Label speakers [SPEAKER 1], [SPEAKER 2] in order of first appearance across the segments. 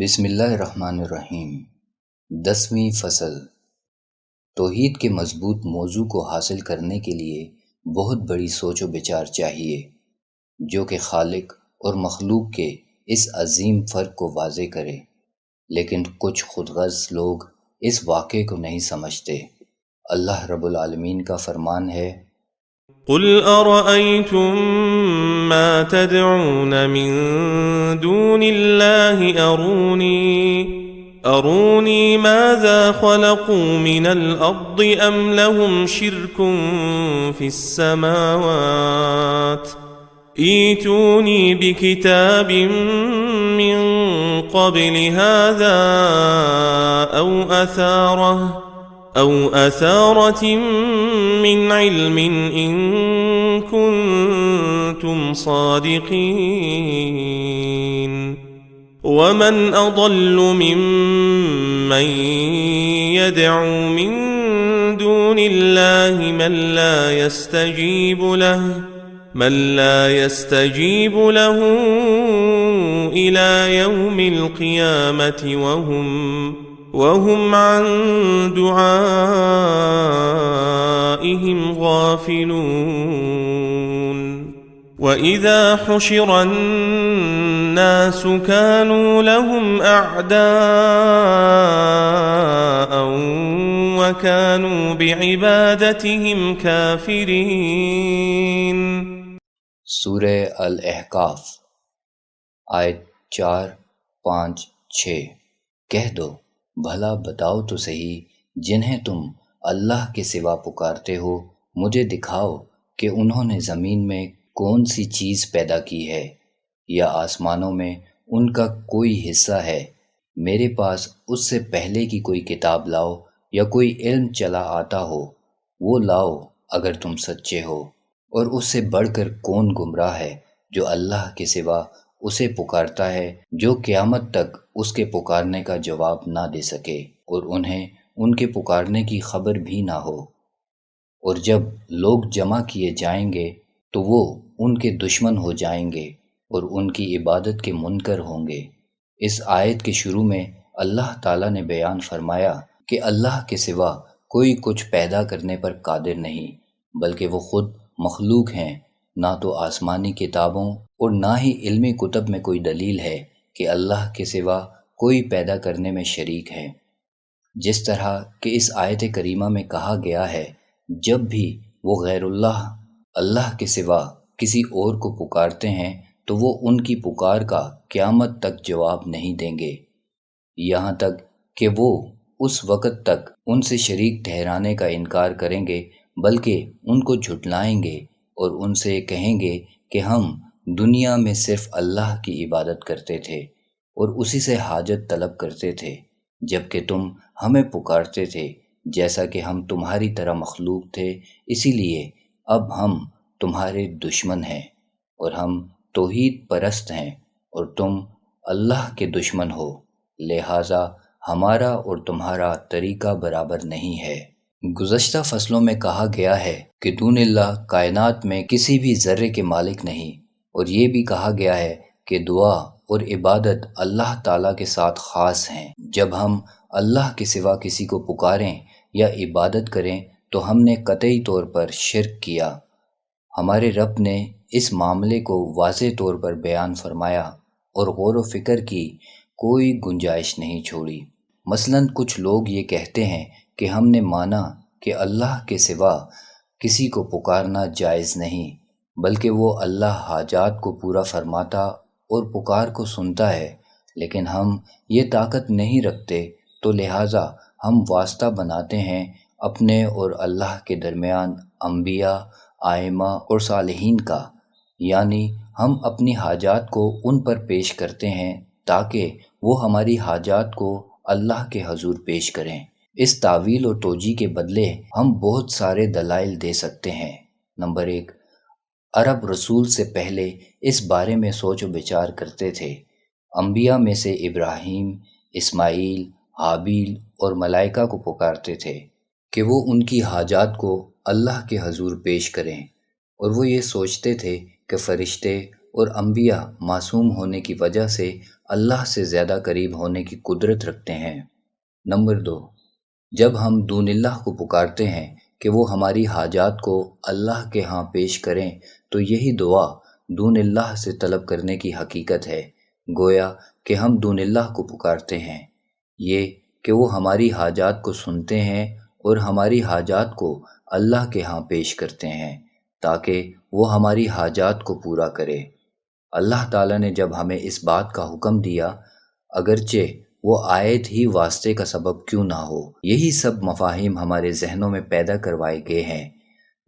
[SPEAKER 1] بسم اللہ الرحمن الرحیم۔ 10ویں فصل۔ توحید کے مضبوط موضوع کو حاصل کرنے کے لیے بہت بڑی سوچ و بچار چاہیے، جو کہ خالق اور مخلوق کے اس عظیم فرق کو واضح کرے، لیکن کچھ خود غرض لوگ اس واقعے کو نہیں سمجھتے۔ اللہ رب العالمین کا فرمان ہے،
[SPEAKER 2] قل أرأيتم ما تدعون من دون الله أروني ماذا خلقوا من الأرض أم لهم شرك في السماوات ائتوني بكتاب من قبل هذا أو أثارة من علم إن كنتم صادقين ومن أضل ممن يدعو من دون الله من لا يستجيب له إلى يوم القيامة وهم عن دعائهم غافلون وإذا حشر الناس كانوا لهم أعداء وكانوا بعبادتهم كافرين۔
[SPEAKER 1] سورہ الاحقاف، آیت 4، 5، 6۔ کہہ دو، بھلا بتاؤ تو صحیح، جنہیں تم اللہ کے سوا پکارتے ہو، مجھے دکھاؤ کہ انہوں نے زمین میں کون سی چیز پیدا کی ہے، یا آسمانوں میں ان کا کوئی حصہ ہے۔ میرے پاس اس سے پہلے کی کوئی کتاب لاؤ یا کوئی علم چلا آتا ہو، وہ لاؤ اگر تم سچے ہو۔ اور اس سے بڑھ کر کون گمراہ ہے جو اللہ کے سوا اسے پکارتا ہے، جو قیامت تک اس کے پکارنے کا جواب نہ دے سکے اور انہیں ان کے پکارنے کی خبر بھی نہ ہو۔ اور جب لوگ جمع کیے جائیں گے تو وہ ان کے دشمن ہو جائیں گے اور ان کی عبادت کے منکر ہوں گے۔ اس آیت کے شروع میں اللہ تعالیٰ نے بیان فرمایا کہ اللہ کے سوا کوئی کچھ پیدا کرنے پر قادر نہیں، بلکہ وہ خود مخلوق ہیں۔ نہ تو آسمانی کتابوں اور نہ ہی علمی کتب میں کوئی دلیل ہے کہ اللہ کے سوا کوئی پیدا کرنے میں شریک ہے۔ جس طرح کہ اس آیت کریمہ میں کہا گیا ہے، جب بھی وہ غیر اللہ کے سوا کسی اور کو پکارتے ہیں تو وہ ان کی پکار کا قیامت تک جواب نہیں دیں گے، یہاں تک کہ وہ اس وقت تک ان سے شریک ٹھہرانے کا انکار کریں گے، بلکہ ان کو جھٹلائیں گے اور ان سے کہیں گے کہ ہم دنیا میں صرف اللہ کی عبادت کرتے تھے اور اسی سے حاجت طلب کرتے تھے، جبکہ تم ہمیں پکارتے تھے جیسا کہ ہم تمہاری طرح مخلوق تھے، اسی لیے اب ہم تمہارے دشمن ہیں اور ہم توحید پرست ہیں اور تم اللہ کے دشمن ہو، لہٰذا ہمارا اور تمہارا طریقہ برابر نہیں ہے۔ گزشتہ فصلوں میں کہا گیا ہے کہ دون اللہ کائنات میں کسی بھی ذرے کے مالک نہیں، اور یہ بھی کہا گیا ہے کہ دعا اور عبادت اللہ تعالیٰ کے ساتھ خاص ہیں۔ جب ہم اللہ کے سوا کسی کو پکاریں یا عبادت کریں تو ہم نے قطعی طور پر شرک کیا۔ ہمارے رب نے اس معاملے کو واضح طور پر بیان فرمایا اور غور و فکر کی کوئی گنجائش نہیں چھوڑی۔ مثلاً کچھ لوگ یہ کہتے ہیں کہ ہم نے مانا کہ اللہ کے سوا کسی کو پکارنا جائز نہیں، بلکہ وہ اللہ حاجات کو پورا فرماتا اور پکار کو سنتا ہے، لیکن ہم یہ طاقت نہیں رکھتے، تو لہٰذا ہم واسطہ بناتے ہیں اپنے اور اللہ کے درمیان انبیاء، ائمہ اور صالحین کا، یعنی ہم اپنی حاجات کو ان پر پیش کرتے ہیں تاکہ وہ ہماری حاجات کو اللہ کے حضور پیش کریں۔ اس تعویل اور توجیہ کے بدلے ہم بہت سارے دلائل دے سکتے ہیں۔ نمبر 1، عرب رسول سے پہلے اس بارے میں سوچ و بچار کرتے تھے۔ انبیاء میں سے ابراہیم، اسماعیل، حابیل اور ملائکہ کو پکارتے تھے کہ وہ ان کی حاجات کو اللہ کے حضور پیش کریں، اور وہ یہ سوچتے تھے کہ فرشتے اور انبیاء معصوم ہونے کی وجہ سے اللہ سے زیادہ قریب ہونے کی قدرت رکھتے ہیں۔ نمبر 2، جب ہم دون اللہ کو پکارتے ہیں کہ وہ ہماری حاجات کو اللہ کے ہاں پیش کریں تو یہی دعا دون اللہ سے طلب کرنے کی حقیقت ہے، گویا کہ ہم دون اللہ کو پکارتے ہیں، یہ کہ وہ ہماری حاجات کو سنتے ہیں اور ہماری حاجات کو اللہ کے ہاں پیش کرتے ہیں تاکہ وہ ہماری حاجات کو پورا کرے۔ اللہ تعالیٰ نے جب ہمیں اس بات کا حکم دیا، اگرچہ وہ آیت ہی واسطے کا سبب کیوں نہ ہو، یہی سب مفاہیم ہمارے ذہنوں میں پیدا کروائے گئے ہیں،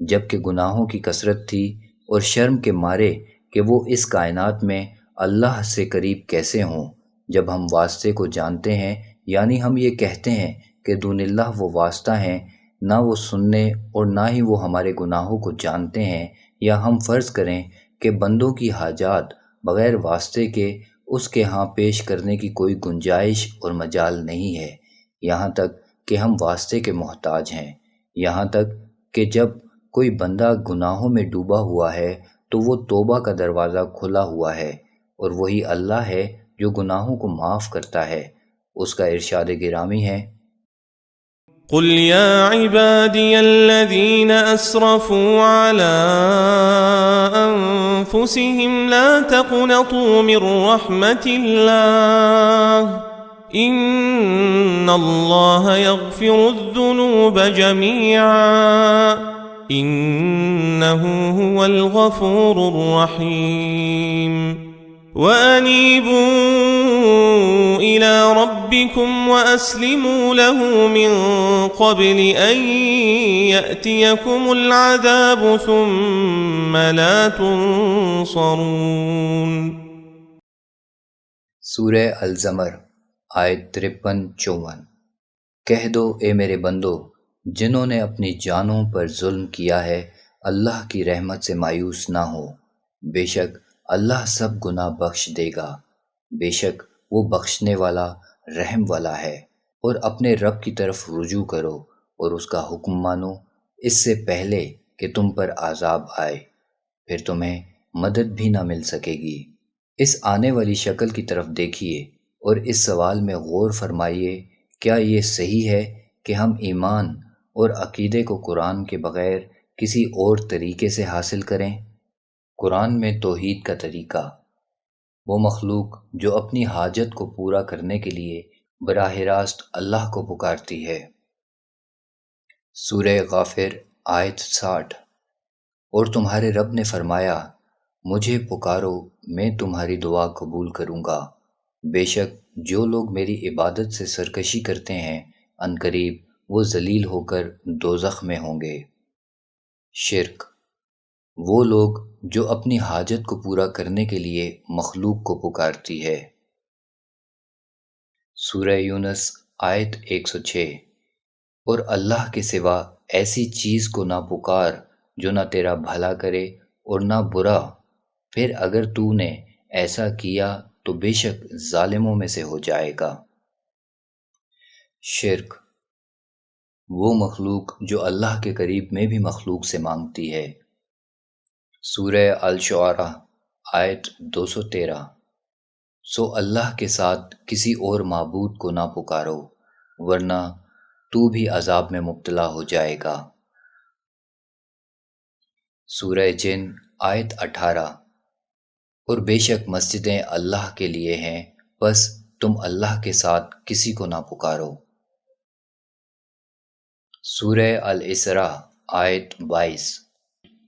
[SPEAKER 1] جبکہ گناہوں کی کثرت تھی اور شرم کے مارے کہ وہ اس کائنات میں اللہ سے قریب کیسے ہوں۔ جب ہم واسطے کو جانتے ہیں، یعنی ہم یہ کہتے ہیں کہ دون اللہ وہ واسطہ ہیں، نہ وہ سننے اور نہ ہی وہ ہمارے گناہوں کو جانتے ہیں، یا ہم فرض کریں کہ بندوں کی حاجات بغیر واسطے کے اس کے ہاں پیش کرنے کی کوئی گنجائش اور مجال نہیں ہے، یہاں تک کہ ہم واسطے کے محتاج ہیں، یہاں تک کہ جب کوئی بندہ گناہوں میں ڈوبا ہوا ہے تو وہ توبہ کا دروازہ کھلا ہوا ہے، اور وہی اللہ ہے جو گناہوں کو معاف کرتا ہے۔ اس کا ارشاد گرامی ہے،
[SPEAKER 2] قل يا عبادي الذين أسرفوا على أنفسهم لا تقنطوا من رحمة الله إن الله يغفر الذنوب جميعا إنه هو الغفور الرحيم وأنيبوا إلى ربكم وأسلموا له من قبل أن يأتيكم العذاب ثم لا تنصرون۔
[SPEAKER 1] سورہ الزمر آیت 53-54۔ کہہ دو اے میرے بندو، جنہوں نے اپنی جانوں پر ظلم کیا ہے اللہ کی رحمت سے مایوس نہ ہو، بے شک اللہ سب گناہ بخش دے گا، بے شک وہ بخشنے والا رحم والا ہے۔ اور اپنے رب کی طرف رجوع کرو اور اس کا حکم مانو، اس سے پہلے کہ تم پر عذاب آئے، پھر تمہیں مدد بھی نہ مل سکے گی۔ اس آنے والی شکل کی طرف دیکھیے اور اس سوال میں غور فرمائیے، کیا یہ صحیح ہے کہ ہم ایمان اور عقیدے کو قرآن کے بغیر کسی اور طریقے سے حاصل کریں؟ قرآن میں توحید کا طریقہ، وہ مخلوق جو اپنی حاجت کو پورا کرنے کے لیے براہ راست اللہ کو پکارتی ہے۔ سورہ غافر آیت 60۔ اور تمہارے رب نے فرمایا، مجھے پکارو میں تمہاری دعا قبول کروں گا، بے شک جو لوگ میری عبادت سے سرکشی کرتے ہیں عنقریب وہ ذلیل ہو کر دوزخ میں ہوں گے۔ شرک، وہ لوگ جو اپنی حاجت کو پورا کرنے کے لیے مخلوق کو پکارتی ہے۔ سورہ یونس آیت 106۔ اور اللہ کے سوا ایسی چیز کو نہ پکار جو نہ تیرا بھلا کرے اور نہ برا، پھر اگر تو نے ایسا کیا تو بے شک ظالموں میں سے ہو جائے گا۔ شرک، وہ مخلوق جو اللہ کے قریب میں بھی مخلوق سے مانگتی ہے۔ سورہ الشعراء آیت 213۔ سو اللہ کے ساتھ کسی اور معبود کو نہ پکارو ورنہ تو بھی عذاب میں مبتلا ہو جائے گا۔ سورہ جن آیت 18۔ اور بے شک مسجدیں اللہ کے لیے ہیں، بس تم اللہ کے ساتھ کسی کو نہ پکارو۔ سورہ الاسراء آیت 22۔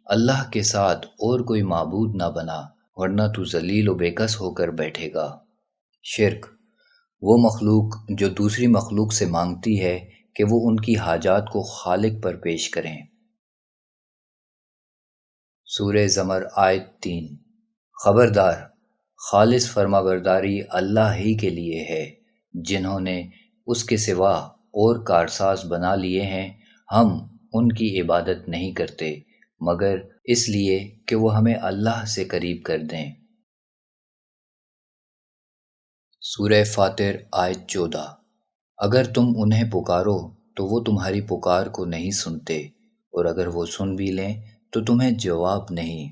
[SPEAKER 1] اللہ کے ساتھ اور کوئی معبود نہ بنا ورنہ تو ذلیل و بے کس ہو کر بیٹھے گا۔ شرک، وہ مخلوق جو دوسری مخلوق سے مانگتی ہے کہ وہ ان کی حاجات کو خالق پر پیش کریں۔ سورہ زمر آیت 3۔ خبردار، خالص فرمانبرداری اللہ ہی کے لیے ہے، جنہوں نے اس کے سوا اور کارساز بنا لیے ہیں، ہم ان کی عبادت نہیں کرتے مگر اس لیے کہ وہ ہمیں اللہ سے قریب کر دیں۔ سورہ فاطر آیت 14۔ اگر تم انہیں پکارو تو وہ تمہاری پکار کو نہیں سنتے، اور اگر وہ سن بھی لیں تو تمہیں جواب نہیں۔